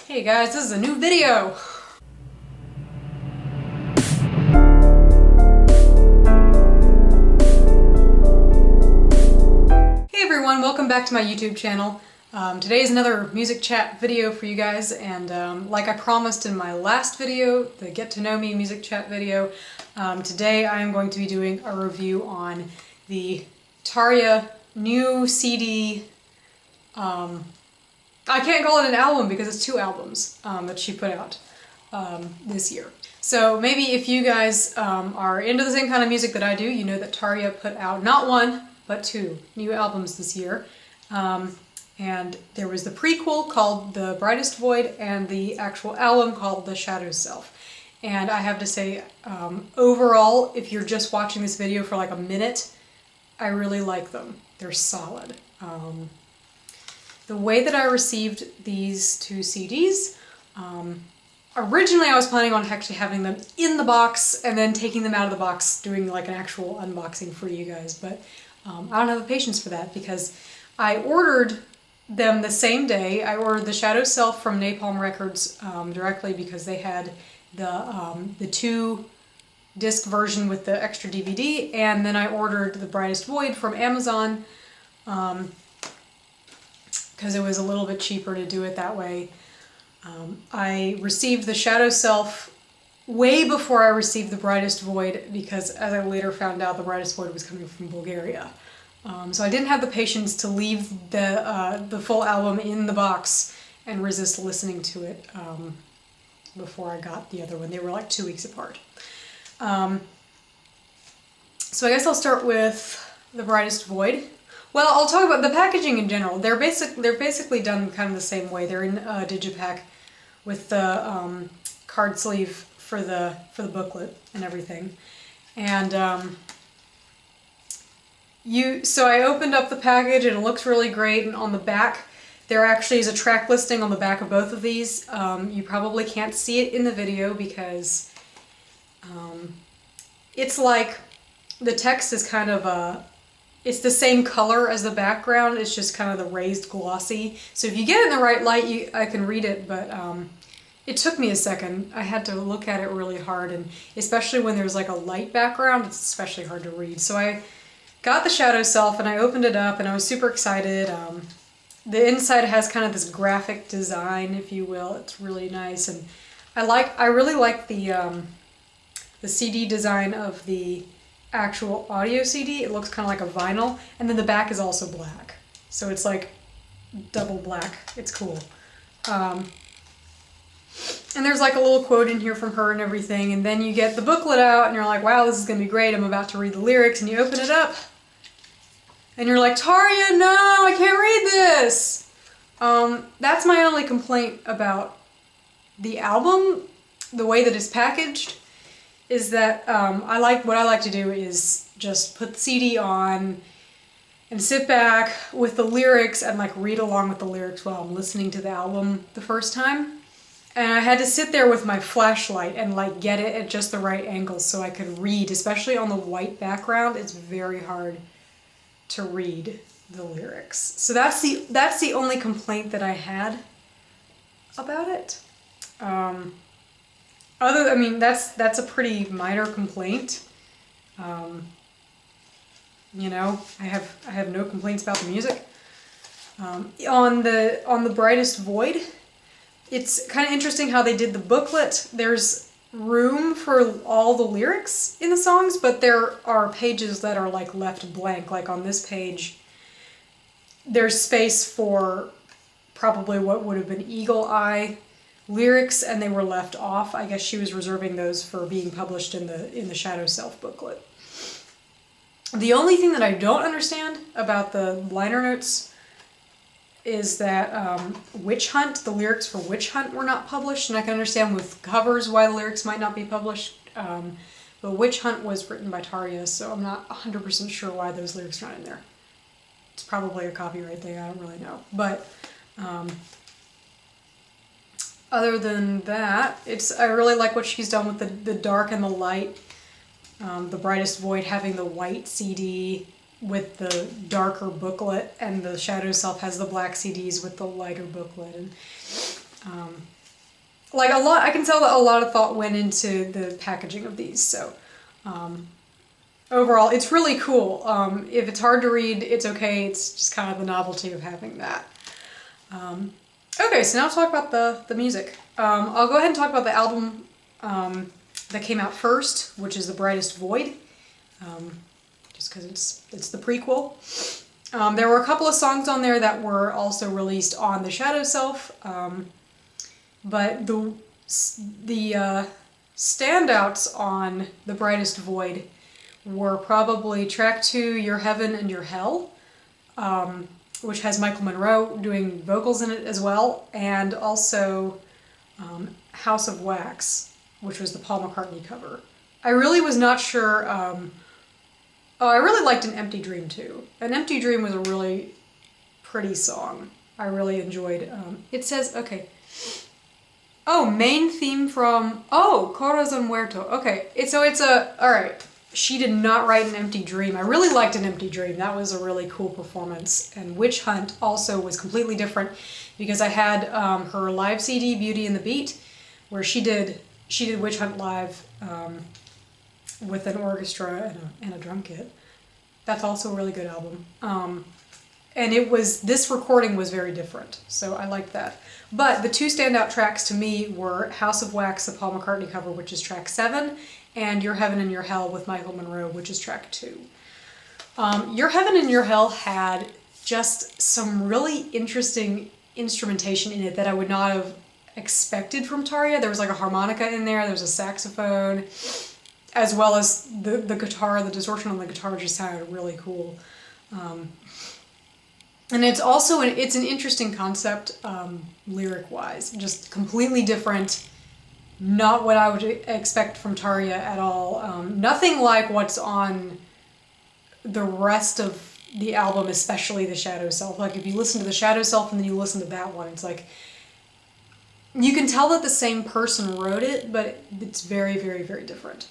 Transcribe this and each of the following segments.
Hey guys, this is a new video! Hey everyone, welcome back to my YouTube channel. Today is another music chat video for you guys, and like I promised in my last video, the Get to Know Me music chat video, today I am going to be doing a review on the Tarja new CD. I can't call it an album because it's two albums that she put out this year. So maybe if you guys are into the same kind of music that I do, you know that Tarja put out not one, but two new albums this year. And there was the prequel called The Brightest Void and the actual album called The Shadow Self. And I have to say, overall, if you're just watching this video for like a minute, I really like them. They're solid. The way that I received these two CDs, originally I was planning on actually having them in the box and then taking them out of the box, doing like an actual unboxing for you guys, but I don't have the patience for that because I ordered them the same day. I ordered The Shadow Self from Napalm Records directly because they had the two-disc version with the extra DVD, and then I ordered The Brightest Void from Amazon because it was a little bit cheaper to do it that way. I received The Shadow Self way before I received The Brightest Void because, as I later found out, The Brightest Void was coming from Bulgaria. So I didn't have the patience to leave the full album in the box and resist listening to it before I got the other one. They were like 2 weeks apart. So I guess I'll start with The Brightest Void. Well, I'll talk about the packaging in general. They're basically done kind of the same way. They're in Digipack with the card sleeve for the booklet and everything. And so I opened up the package and it looks really great. And on the back, there actually is a track listing on the back of both of these. You probably can't see it in the video because it's like the text is kind of it's the same color as the background, it's just kind of the raised glossy. So if you get it in the right light, I can read it, but it took me a second. I had to look at it really hard, and especially when there's like a light background, it's especially hard to read. So I got The Shadow Self and I opened it up and I was super excited. The inside has kind of this graphic design, if you will. It's really nice, and I really like the CD design of the actual audio CD. It looks kind of like a vinyl, and then the back is also black, so it's like double black. It's cool. And there's like a little quote in here from her and everything, and then you get the booklet out and you're like, wow, this is gonna be great, I'm about to read the lyrics, and you open it up and you're like, Tarja, no, I can't read this. That's my only complaint about the album, the way that it's packaged, is that what I like to do is just put the CD on and sit back with the lyrics and like read along with the lyrics while I'm listening to the album the first time. And I had to sit there with my flashlight and like get it at just the right angle so I could read, especially on the white background. It's very hard to read the lyrics. So that's the only complaint that I had about it. I mean, that's a pretty minor complaint. You know, I have no complaints about the music. On the Brightest Void, it's kind of interesting how they did the booklet. There's room for all the lyrics in the songs, but there are pages that are like left blank. Like on this page, there's space for probably what would have been Eagle Eye lyrics, and they were left off. I guess she was reserving those for being published in the Shadow Self booklet. The only thing that I don't understand about the liner notes is that Witch Hunt, the lyrics for Witch Hunt were not published, and I can understand with covers why the lyrics might not be published, but Witch Hunt was written by Tarja, so I'm not 100% sure why those lyrics are not in there. It's probably a copyright thing, I don't really know. But other than that, I really like what she's done with the dark and the light. The Brightest Void having the white CD with the darker booklet, and The Shadow Self has the black CDs with the lighter booklet. And like a lot, I can tell that a lot of thought went into the packaging of these. So overall, it's really cool. If it's hard to read, it's okay. It's just kind of the novelty of having that. Okay, so now let's talk about the music. I'll go ahead and talk about the album that came out first, which is the Brightest Void, just because it's the prequel. There were a couple of songs on there that were also released on the Shadow Self, but the standouts on the Brightest Void were probably track 2, Your Heaven and Your Hell, which has Michael Monroe doing vocals in it as well, and also House of Wax, which was the Paul McCartney cover. I really was not sure. I really liked An Empty Dream too. An Empty Dream was a really pretty song. I really enjoyed. It says, okay. Oh, main theme from, Corazon Muerto. Okay, alright. She did not write An Empty Dream. I really liked An Empty Dream. That was a really cool performance. And Witch Hunt also was completely different because I had her live CD, Beauty and the Beat, where she did Witch Hunt live with an orchestra and a drum kit. That's also a really good album. And this recording was very different, so I liked that. But the two standout tracks to me were House of Wax, the Paul McCartney cover, which is track 7, and Your Heaven and Your Hell with Michael Monroe, which is track 2. Your Heaven and Your Hell had just some really interesting instrumentation in it that I would not have expected from Tarja. There was like a harmonica in there, there was a saxophone, as well as the guitar, the distortion on the guitar just sounded really cool. And it's also it's an interesting concept lyric-wise, just completely different, not what I would expect from Tarja at all. Nothing like what's on the rest of the album, especially the Shadow Self. Like if you listen to the Shadow Self and then you listen to that one, it's like, you can tell that the same person wrote it, but it's very, very, very different.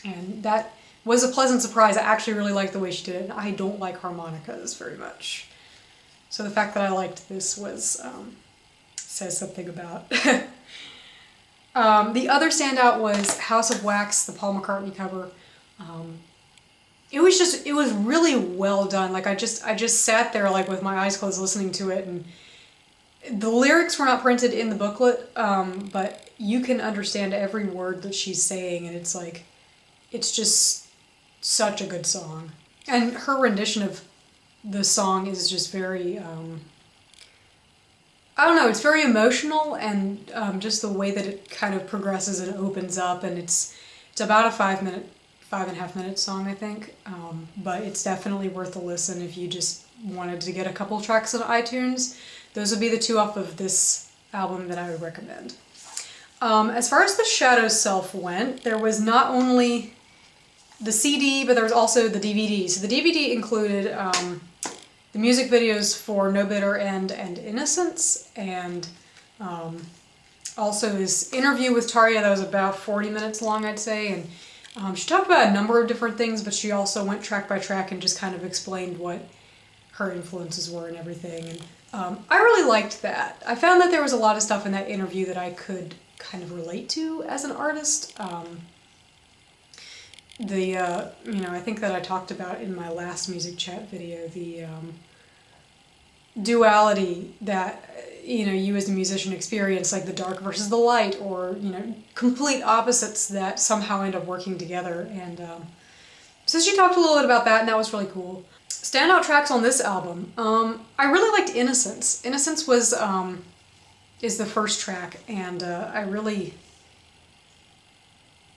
And that was a pleasant surprise. I actually really liked the way she did it. I don't like harmonicas very much. So the fact that I liked this says something about. The other standout was House of Wax, the Paul McCartney cover. It was really well done. Like I just sat there like with my eyes closed listening to it, and the lyrics were not printed in the booklet, but you can understand every word that she's saying, and it's just such a good song. And her rendition of the song is just very, I don't know, it's very emotional, and just the way that it kind of progresses and opens up, and it's about a 5.5 minute song, I think, but it's definitely worth a listen if you just wanted to get a couple tracks on iTunes. Those would be the two off of this album that I would recommend. As far as the Shadow Self went, there was not only the CD, but there was also the DVD. So the DVD included the music videos for No Bitter End and Innocence, and also this interview with Tarja that was about 40 minutes long, I'd say. And she talked about a number of different things, but she also went track by track and just kind of explained what her influences were and everything. And I really liked that. I found that there was a lot of stuff in that interview that I could kind of relate to as an artist. I think that I talked about in my last music chat video, the duality that, you as a musician experience, like the dark versus the light, or, complete opposites that somehow end up working together. And so she talked a little bit about that, and that was really cool. Standout tracks on this album. I really liked Innocence. Innocence is the first track, and I really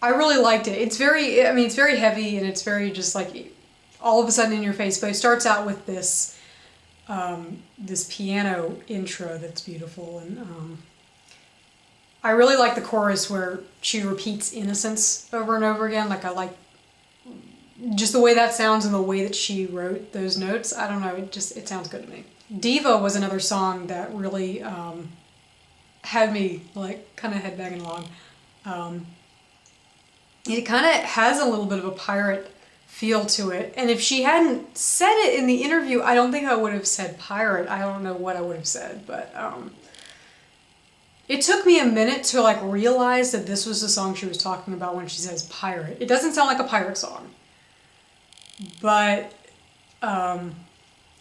liked it. It's very heavy, and it's very just like all of a sudden in your face, but it starts out with this piano intro that's beautiful, and I really like the chorus where she repeats innocence over and over again. Like I like just the way that sounds and the way that she wrote those notes. I don't know, it sounds good to me. Diva was another song that really had me like kind of headbanging along. It kind of has a little bit of a pirate feel to it, and if she hadn't said it in the interview, I don't think I would have said pirate. I don't know what I would have said, but it took me a minute to like realize that this was the song she was talking about when she says pirate. It doesn't sound like a pirate song, but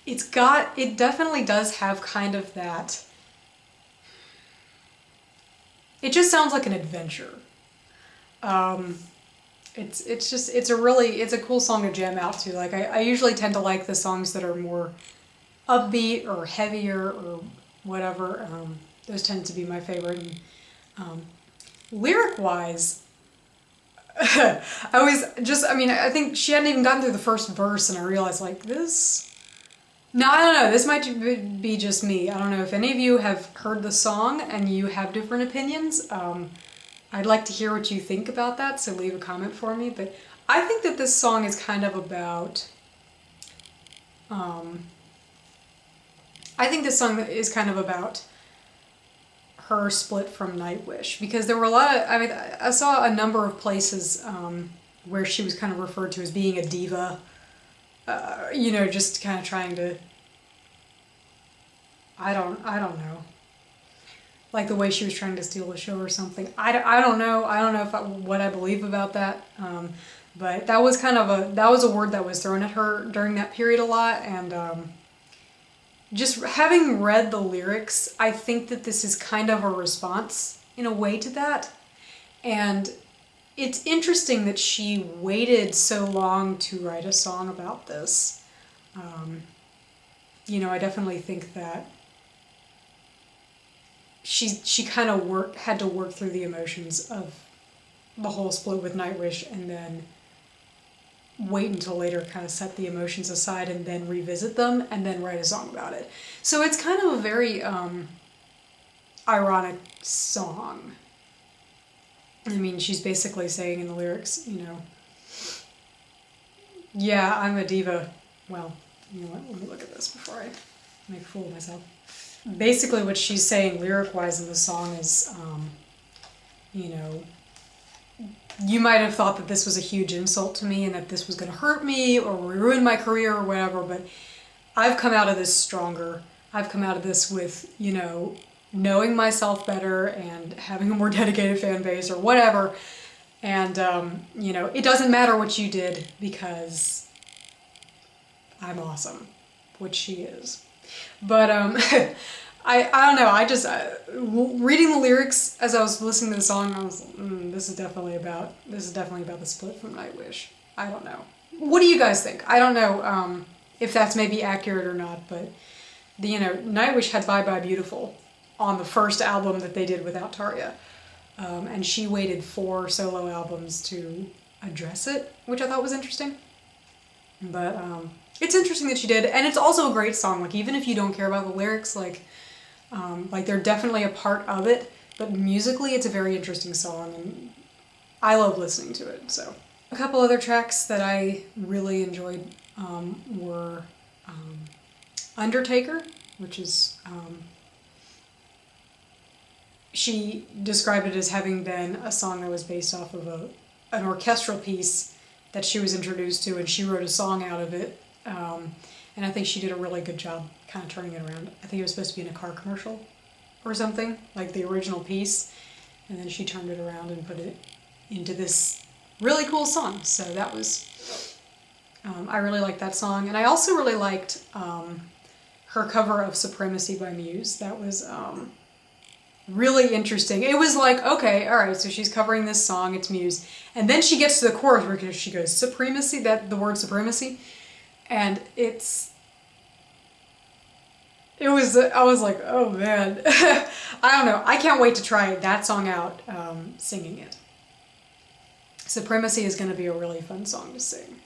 it definitely does have kind of that. It just sounds like an adventure. It's a cool song to jam out to. Like I usually tend to like the songs that are more upbeat or heavier or whatever. Those tend to be my favorite. And, lyric wise, I think she hadn't even gotten through the first verse and I realized like this. No, I don't know. This might be just me. I don't know if any of you have heard the song and you have different opinions. I'd like to hear what you think about that, so leave a comment for me. But I think that this song is kind of about, her split from Nightwish, because there were a lot of, I saw a number of places where she was kind of referred to as being a diva, just kind of trying to, I don't know, like the way she was trying to steal the show or something. I don't know what I believe about that, but that was a word that was thrown at her during that period a lot, and just having read the lyrics, I think that this is kind of a response in a way to that. And it's interesting that she waited so long to write a song about this. I definitely think that she kind of had to work through the emotions of the whole split with Nightwish and then wait until later, kind of set the emotions aside and then revisit them and then write a song about it. So it's kind of a very ironic song. I mean, she's basically saying in the lyrics, yeah, I'm a diva. Well, you know what, let me look at this before I make a fool of myself. Basically what she's saying lyric-wise in the song is, you might have thought that this was a huge insult to me and that this was going to hurt me or ruin my career or whatever, but I've come out of this stronger. I've come out of this with, knowing myself better and having a more dedicated fan base or whatever. And, it doesn't matter what you did because I'm awesome, which she is. But I don't know. I just reading the lyrics as I was listening to the song, I was this is definitely about the split from Nightwish. I don't know. What do you guys think? I don't know if that's maybe accurate or not, but Nightwish had Bye Bye Beautiful on the first album that they did without Tarja, and she waited 4 solo albums to address it, which I thought was interesting. But it's interesting that she did, and it's also a great song. Like even if you don't care about the lyrics, like they're definitely a part of it, but musically it's a very interesting song and I love listening to it. So a couple other tracks that I really enjoyed were Undertaker, which is she described it as having been a song that was based off of an orchestral piece that she was introduced to, and she wrote a song out of it. And I think she did a really good job kind of turning it around. I think it was supposed to be in a car commercial or something, like the original piece. And then she turned it around and put it into this really cool song. So that was, I really liked that song. And I also really liked her cover of Supremacy by Muse. That was really interesting. It was like, okay, all right, so she's covering this song, it's Muse. And then she gets to the chorus where she goes, supremacy, the word supremacy. And I was like, oh man. I don't know. I can't wait to try that song out singing it. Supremacy is going to be a really fun song to sing.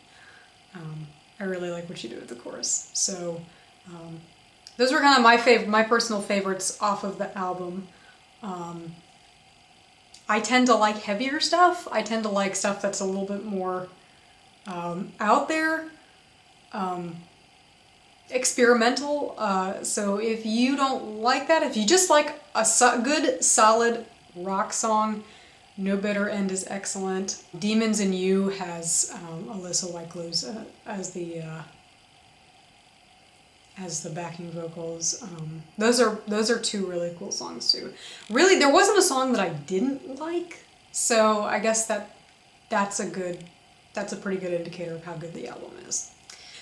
I really like what she did with the chorus. So those were kind of my personal favorites off of the album. I tend to like heavier stuff. I tend to like stuff that's a little bit more out there. Experimental. So if you don't like that, if you just like a good solid rock song, No Better End is excellent. Demons in You has Alyssa Whitegluz as as the backing vocals. Those are two really cool songs too. Really, there wasn't a song that I didn't like, so I guess that's a pretty good indicator of how good the album is.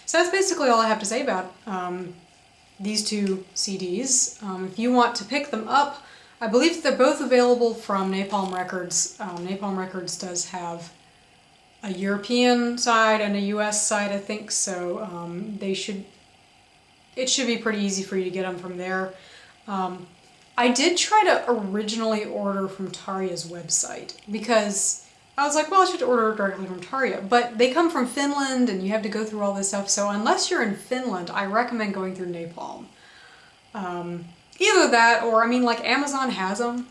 So that's basically all I have to say about these two CDs. If you want to pick them up, I believe they're both available from Napalm Records. Napalm Records does have a European side and a US side, I think, so it should be pretty easy for you to get them from there. I did try to originally order from Tarja's website because I was like, well, I should order directly from Tarja, but they come from Finland and you have to go through all this stuff, so unless you're in Finland, I recommend going through Napalm. Either that, or I mean, like, Amazon has them.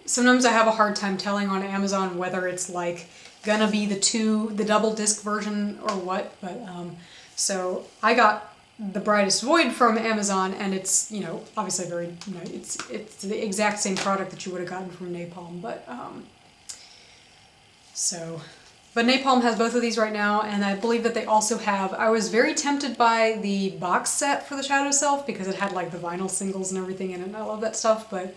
Sometimes I have a hard time telling on Amazon whether it's like gonna be the double disc version or what, but so I got the Brightest Void from Amazon, and it's, you know, obviously very, you know, it's the exact same product that you would have gotten from Napalm, but but Napalm has both of these right now, and I believe that they also have, I was very tempted by the box set for the Shadow Self because it had like the vinyl singles and everything in it, and I love that stuff, but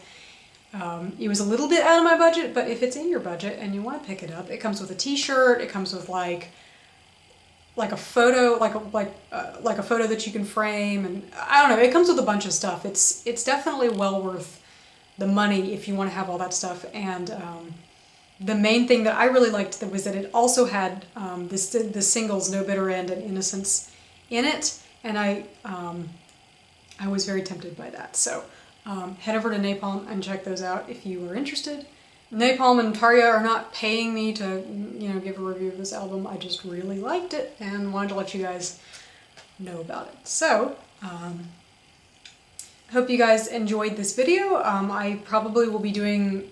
it was a little bit out of my budget. But if it's in your budget and you want to pick it up, it comes with a t-shirt, it comes with like a photo, like a photo that you can frame, and I don't know, it comes with a bunch of stuff. It's definitely well worth the money if you want to have all that stuff. And the main thing that I really liked was that it also had the singles No Bitter End and Innocence in it, and I was very tempted by that. So head over to Napalm and check those out if you are interested. Napalm and Tarja are not paying me to, you know, give a review of this album. I just really liked it and wanted to let you guys know about it. So, I hope you guys enjoyed this video. I probably will be doing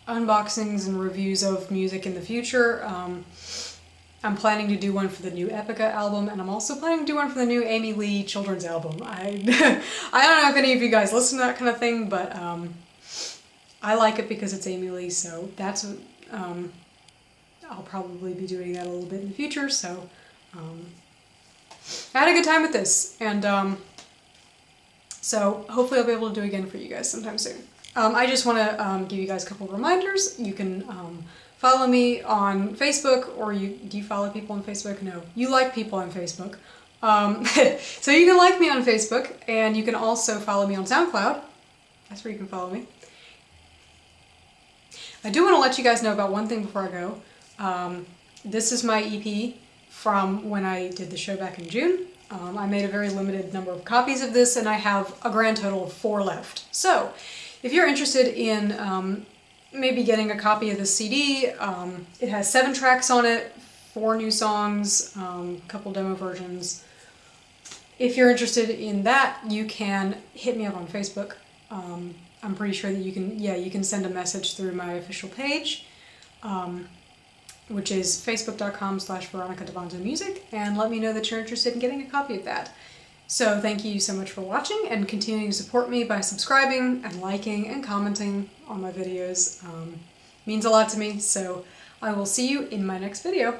unboxings and reviews of music in the future. I'm planning to do one for the new Epica album, and I'm also planning to do one for the new Amy Lee children's album. I don't know if any of you guys listen to that kind of thing, but I like it because it's Amy Lee, so that's what, I'll probably be doing that a little bit in the future. So I had a good time with this, and so hopefully I'll be able to do it again for you guys sometime soon. I just want to give you guys a couple of reminders. You can follow me on Facebook, or do you follow people on Facebook? No, you like people on Facebook. So you can like me on Facebook, and you can also follow me on SoundCloud. That's where you can follow me. I do want to let you guys know about one thing before I go. This is my EP from when I did the show back in June. I made a very limited number of copies of this, and I have a grand total of 4 left. So if you're interested in maybe getting a copy of this CD, it has 7 tracks on it, 4 new songs, a couple demo versions. If you're interested in that, you can hit me up on Facebook. I'm pretty sure that you can send a message through my official page, which is facebook.com/Veronica DaVanzo Music, and let me know that you're interested in getting a copy of that. So thank you so much for watching and continuing to support me by subscribing and liking and commenting on my videos. Means a lot to me, so I will see you in my next video.